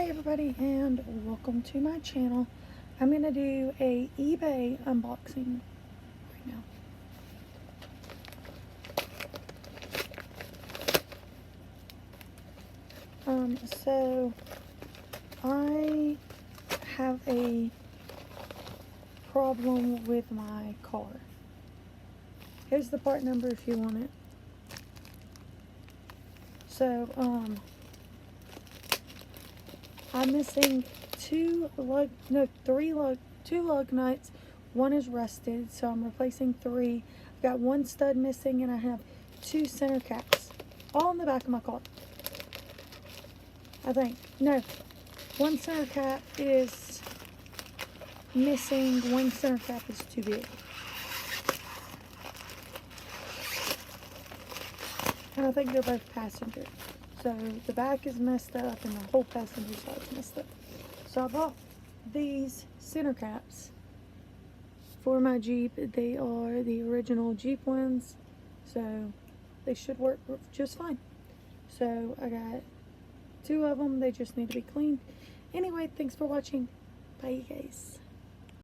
Hi everybody and welcome to my channel. I'm going to do a eBay unboxing right now. So I have a problem with my car. Here's the part number if you want it. So I'm missing two lug nuts. One is rusted, so I'm replacing three. I've got one stud missing, and I have two center caps, all in the back of my car. I think. No, one center cap is missing. One center cap is too big. And I think they're both passenger. So the back is messed up and the whole passenger side is messed up. So I bought these center caps for my Jeep. They are the original Jeep ones, so they should work just fine. So I got two of them. They just need to be cleaned. Anyway, thanks for watching. Bye, you guys.